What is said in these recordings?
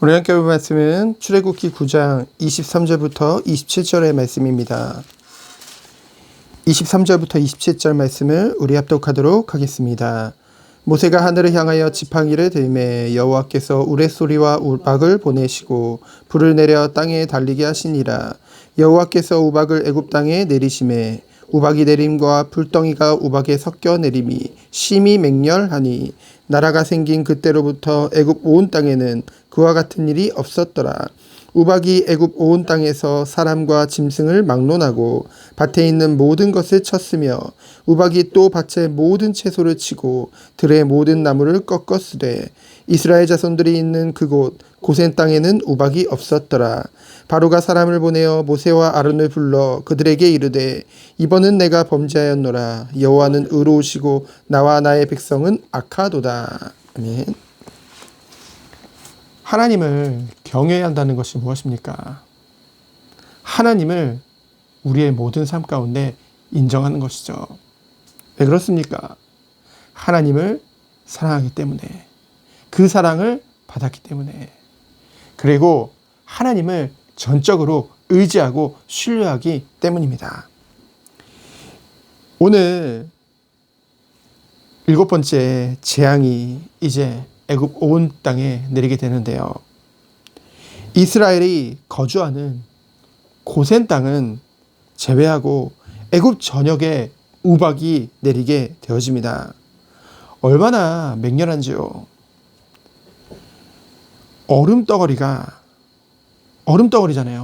오늘 함께 볼 말씀은 출애굽기 9장 23절부터 27절의 말씀입니다. 23절부터 27절 말씀을 우리 합독하도록 하겠습니다. 모세가 하늘을 향하여 지팡이를 들매 여호와께서 우레소리와 우박을 보내시고 불을 내려 땅에 달리게 하시니라. 여호와께서 우박을 애굽 땅에 내리심에 우박이 내림과 불덩이가 우박에 섞여 내림이 심히 맹렬하니 나라가 생긴 그때로부터 애굽 온 땅에는 그와 같은 일이 없었더라. 우박이 애굽 온 땅에서 사람과 짐승을 막론하고 밭에 있는 모든 것을 쳤으며 우박이 또 밭의 모든 채소를 치고 들의 모든 나무를 꺾었으되 이스라엘 자손들이 있는 그곳 고센 땅에는 우박이 없었더라. 바로가 사람을 보내어 모세와 아론을 불러 그들에게 이르되 이번은 내가 범죄하였노라. 여호와는 의로우시고 나와 나의 백성은 악하도다. 아멘. 하나님을 경외해야 한다는 것이 무엇입니까? 하나님을 우리의 모든 삶 가운데 인정하는 것이죠. 왜 그렇습니까? 하나님을 사랑하기 때문에, 그 사랑을 받았기 때문에, 그리고 하나님을 전적으로 의지하고 신뢰하기 때문입니다. 오늘 7번째 재앙이 이제 애굽 온 땅에 내리게 되는데요. 이스라엘이 거주하는 고센 땅은 제외하고 애굽 전역에 우박이 내리게 되어집니다. 얼마나 맹렬한지요. 얼음덩어리잖아요.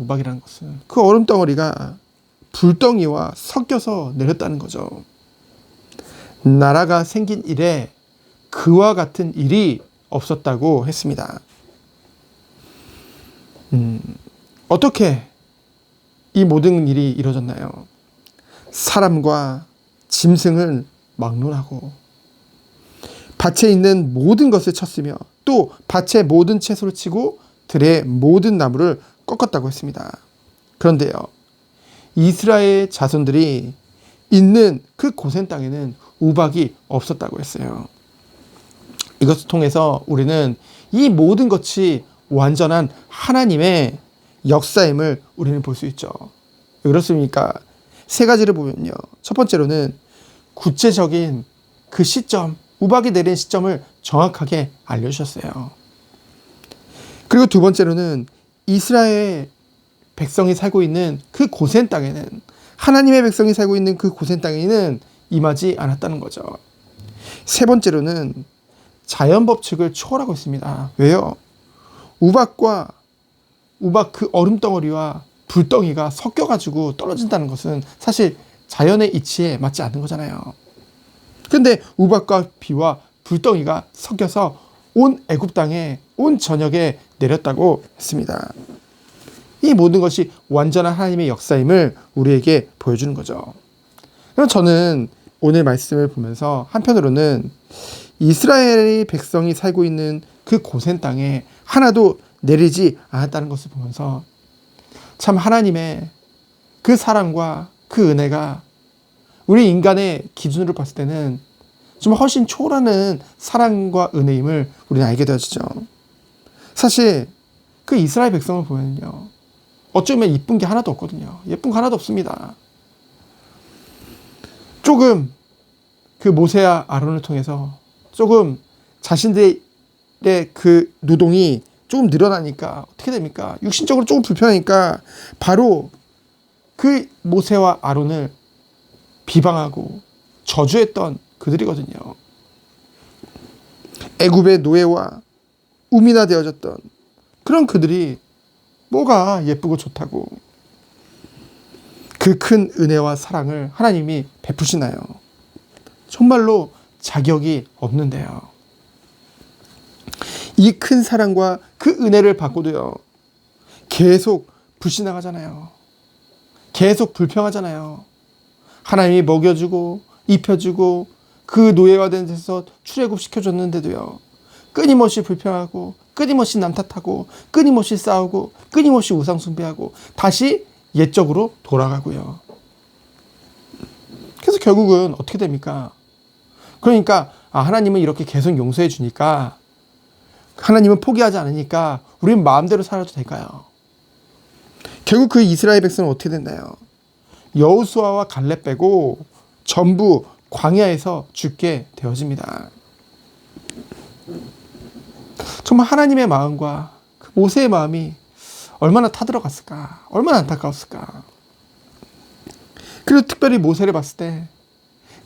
우박이라는 것은. 그 얼음덩어리가 불덩이와 섞여서 내렸다는 거죠. 나라가 생긴 이래 그와 같은 일이 없었다고 했습니다. 어떻게 이 모든 일이 이루어졌나요? 사람과 짐승을 막론하고 밭에 있는 모든 것을 쳤으며 또 밭의 모든 채소를 치고 들의 모든 나무를 꺾었다고 했습니다. 그런데요, 이스라엘 자손들이 있는 그 고센 땅에는 우박이 없었다고 했어요. 이것을 통해서 우리는 이 모든 것이 완전한 하나님의 역사임을 우리는 볼 수 있죠. 왜 그렇습니까? 세 가지를 보면요. 첫 번째로는 구체적인 그 시점, 우박이 내린 시점을 정확하게 알려주셨어요. 그리고 두 번째로는 이스라엘 백성이 살고 있는 그 고센 땅에는, 하나님의 백성이 살고 있는 그 고센 땅에는 임하지 않았다는 거죠. 세 번째로는 자연 법칙을 초월하고 있습니다. 왜요? 우박 그 얼음덩어리와 불덩이가 섞여가지고 떨어진다는 것은 사실 자연의 이치에 맞지 않는 거잖아요. 근데 우박과 비와 불덩이가 섞여서 온 애굽 땅에, 온 전역에 내렸다고 했습니다. 이 모든 것이 완전한 하나님의 역사임을 우리에게 보여주는 거죠. 그럼 저는 오늘 말씀을 보면서 한편으로는 이스라엘의 백성이 살고 있는 그 고센 땅에 하나도 내리지 않았다는 것을 보면서 참 하나님의 그 사랑과 그 은혜가 우리 인간의 기준으로 봤을 때는 좀 훨씬 초월하는 사랑과 은혜임을 우리는 알게 되어지죠. 사실 그 이스라엘 백성을 보면요, 어쩌면 이쁜 게 하나도 없거든요. 예쁜 거 하나도 없습니다. 조금 그 모세와 아론을 통해서 조금 자신들의 그 노동이 조금 늘어나니까 어떻게 됩니까? 육신적으로 조금 불편하니까 바로 그 모세와 아론을 비방하고 저주했던 그들이거든요. 애굽의 노예와 우미나 되어졌던 그런 그들이 뭐가 예쁘고 좋다고 그 큰 은혜와 사랑을 하나님이 베푸시나요? 정말로 자격이 없는데요. 이 큰 사랑과 그 은혜를 받고도요, 계속 불신앙하잖아요. 계속 불평하잖아요. 하나님이 먹여주고 입혀주고 그 노예화된 데서 출애굽시켜줬는데도요, 끊임없이 불평하고 끊임없이 남 탓하고 끊임없이 싸우고 끊임없이 우상 숭배하고 다시 옛적으로 돌아가고요. 그래서 결국은 어떻게 됩니까? 그러니까 하나님은 이렇게 계속 용서해 주니까, 하나님은 포기하지 않으니까 우린 마음대로 살아도 될까요? 결국 그 이스라엘 백성은 어떻게 됐나요? 여호수아와 갈렙 빼고 전부 광야에서 죽게 되어집니다. 정말 하나님의 마음과 그 모세의 마음이 얼마나 타들어갔을까? 얼마나 안타까웠을까? 그리고 특별히 모세를 봤을 때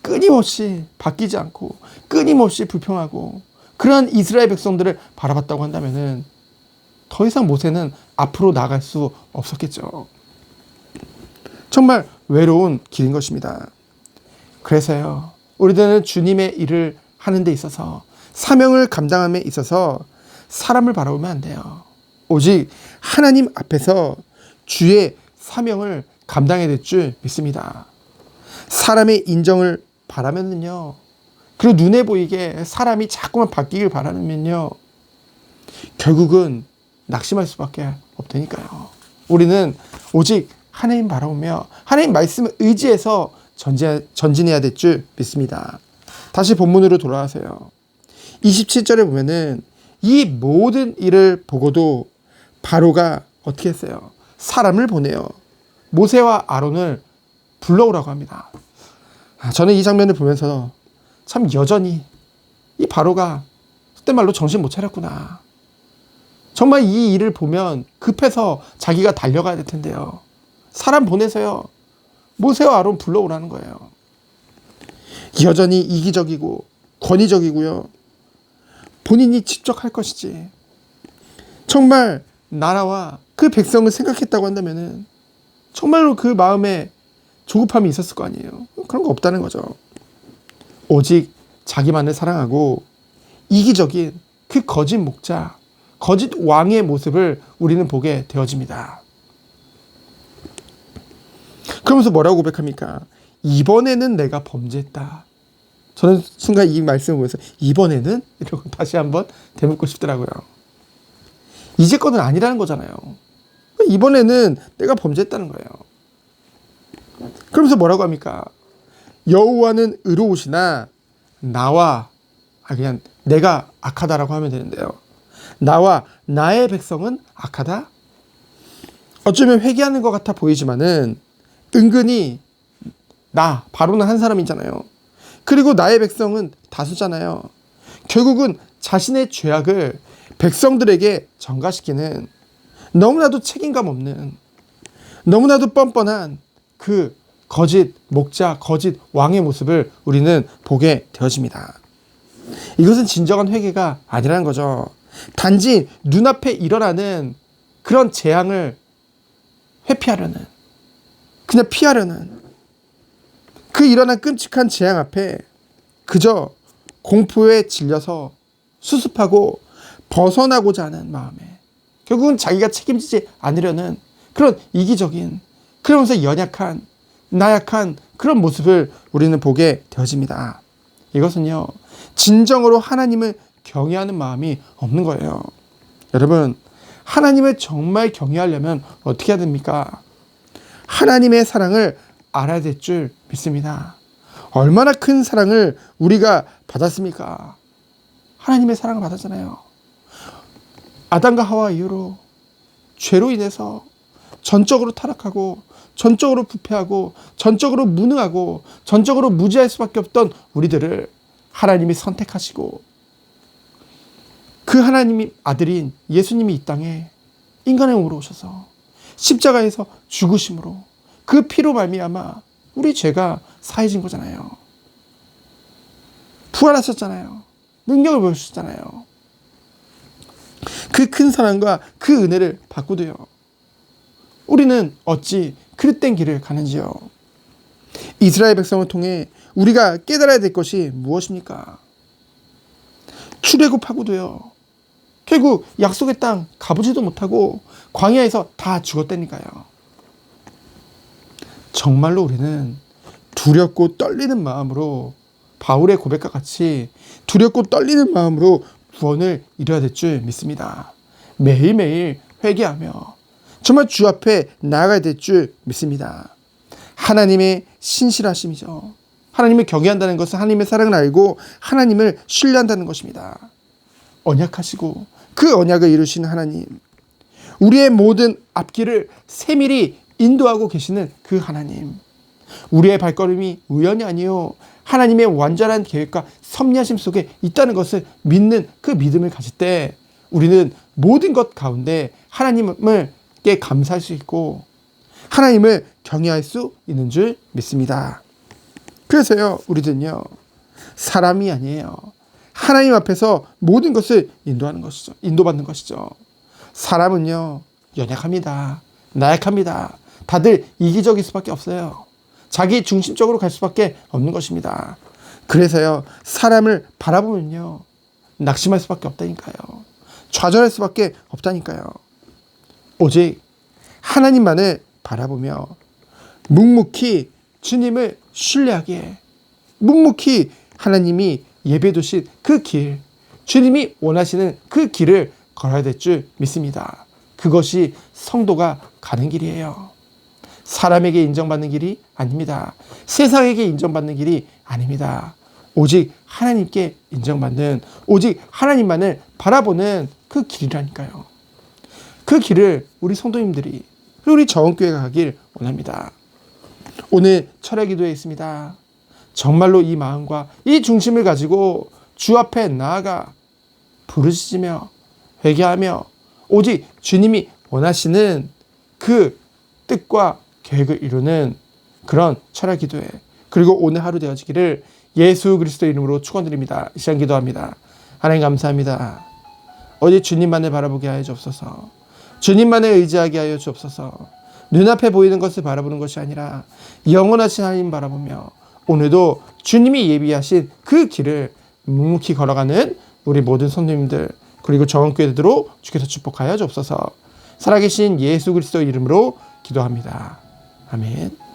끊임없이 바뀌지 않고 끊임없이 불평하고 그러한 이스라엘 백성들을 바라봤다고 한다면은 더 이상 모세는 앞으로 나갈 수 없었겠죠. 정말 외로운 길인 것입니다. 그래서요, 우리들은 주님의 일을 하는 데 있어서 사명을 감당함에 있어서 사람을 바라보면 안 돼요. 오직 하나님 앞에서 주의 사명을 감당해야 될 줄 믿습니다. 사람의 인정을 바라면은요, 그리고 눈에 보이게 사람이 자꾸만 바뀌길 바라면요, 결국은 낙심할 수밖에 없다니까요. 우리는 오직 하나님 바라보며 하나님 말씀을 의지해서 전진해야 될 줄 믿습니다. 다시 본문으로 돌아가세요. 27절에 보면은 이 모든 일을 보고도 바로가 어떻게 했어요? 사람을 보내요. 모세와 아론을 불러오라고 합니다. 저는 이 장면을 보면서 참 여전히 이 바로가 그때 말로 정신 못 차렸구나. 정말 이 일을 보면 급해서 자기가 달려가야 될 텐데요. 사람 보내서요, 모세와 아론 불러오라는 거예요. 여전히 이기적이고 권위적이고요. 본인이 직접 할 것이지. 정말 나라와 그 백성을 생각했다고 한다면은 정말로 그 마음에 조급함이 있었을 거 아니에요. 그런 거 없다는 거죠. 오직 자기만을 사랑하고 이기적인 그 거짓 목자, 거짓 왕의 모습을 우리는 보게 되어집니다. 그러면서 뭐라고 고백합니까? 이번에는 내가 범죄했다. 저는 순간 이 말씀을 보면서 이번에는? 이러고 다시 한번 되묻고 싶더라고요. 이제껏은 아니라는 거잖아요. 이번에는 내가 범죄했다는 거예요. 그러면서 뭐라고 합니까? 여호와는 의로우시나 나와, 그냥 내가 악하다라고 하면 되는데요. 나와 나의 백성은 악하다? 어쩌면 회개하는 것 같아 보이지만은 은근히 바로는 한 사람이잖아요. 그리고 나의 백성은 다수잖아요. 결국은 자신의 죄악을 백성들에게 전가시키는 너무나도 책임감 없는, 너무나도 뻔뻔한 그 거짓 목자, 거짓 왕의 모습을 우리는 보게 되어집니다. 이것은 진정한 회개가 아니라는 거죠. 단지 눈앞에 일어나는 그런 재앙을 회피하려는, 그냥 피하려는, 그 일어난 끔찍한 재앙 앞에 그저 공포에 질려서 수습하고 벗어나고자 하는 마음에 결국은 자기가 책임지지 않으려는 그런 이기적인, 그러면서 연약한, 나약한 그런 모습을 우리는 보게 되어집니다. 이것은요, 진정으로 하나님을 경외하는 마음이 없는 거예요. 여러분, 하나님을 정말 경외하려면 어떻게 해야 됩니까? 하나님의 사랑을 알아야 될 줄 믿습니다. 얼마나 큰 사랑을 우리가 받았습니까? 하나님의 사랑을 받았잖아요. 아담과 하와 이후로 죄로 인해서 전적으로 타락하고 전적으로 부패하고 전적으로 무능하고 전적으로 무지할 수밖에 없던 우리들을 하나님이 선택하시고 그 하나님의 아들인 예수님이 이 땅에 인간의 몸으로 오셔서 십자가에서 죽으심으로 그 피로 말미암아 우리 죄가 사해진 거잖아요. 부활하셨잖아요. 능력을 보여주셨잖아요. 그 큰 사랑과 그 은혜를 받고도요, 우리는 어찌 그릇된 길을 가는지요. 이스라엘 백성을 통해 우리가 깨달아야 될 것이 무엇입니까? 출애굽하고도요, 결국 약속의 땅 가보지도 못하고 광야에서 다 죽었다니까요. 정말로 우리는 두렵고 떨리는 마음으로 바울의 고백과 같이 두렵고 떨리는 마음으로 구원을 이뤄야 될 줄 믿습니다. 매일매일 회개하며 정말 주 앞에 나아가야 될 줄 믿습니다. 하나님의 신실하심이죠. 하나님을 경외한다는 것은 하나님의 사랑을 알고 하나님을 신뢰한다는 것입니다. 언약하시고 그 언약을 이루시는 하나님, 우리의 모든 앞길을 세밀히 인도하고 계시는 그 하나님. 우리의 발걸음이 우연이 아니요 하나님의 완전한 계획과 섭리하심 속에 있다는 것을 믿는 그 믿음을 가질 때 우리는 모든 것 가운데 하나님께 감사할 수 있고 하나님을 경외할 수 있는 줄 믿습니다. 그래서요, 우리들은요, 사람이 아니에요. 하나님 앞에서 모든 것을 인도하는 것이죠. 인도받는 것이죠. 사람은요, 연약합니다. 나약합니다. 다들 이기적일 수밖에 없어요. 자기 중심적으로 갈 수밖에 없는 것입니다. 그래서요, 사람을 바라보면요, 낙심할 수밖에 없다니까요. 좌절할 수밖에 없다니까요. 오직 하나님만을 바라보며 묵묵히 주님을 신뢰하기에, 묵묵히 하나님이 예배 두신 그 길, 주님이 원하시는 그 길을 걸어야 될 줄 믿습니다. 그것이 성도가 가는 길이에요. 사람에게 인정받는 길이 아닙니다. 세상에게 인정받는 길이 아닙니다. 오직 하나님께 인정받는, 오직 하나님만을 바라보는 그 길이라니까요. 그 길을 우리 성도님들이, 우리 저원교회가 가길 원합니다. 오늘 철야 기도에 있습니다. 정말로 이 마음과 이 중심을 가지고 주 앞에 나아가 부르짖으며 회개하며 오직 주님이 원하시는 그 뜻과 계획을 이루는 그런 철야 기도회, 그리고 오늘 하루 되어지기를 예수 그리스도 이름으로 축원드립니다. 이 시간 기도합니다. 하나님 감사합니다. 오직 주님만을 바라보게 하여 주옵소서. 주님만을 의지하게 하여 주옵소서. 눈앞에 보이는 것을 바라보는 것이 아니라 영원하신 하나님 바라보며 오늘도 주님이 예비하신 그 길을 묵묵히 걸어가는 우리 모든 성도님들, 그리고 저원교회들로 주께서 축복하여 주옵소서. 살아계신 예수 그리스도 이름으로 기도합니다. 아멘.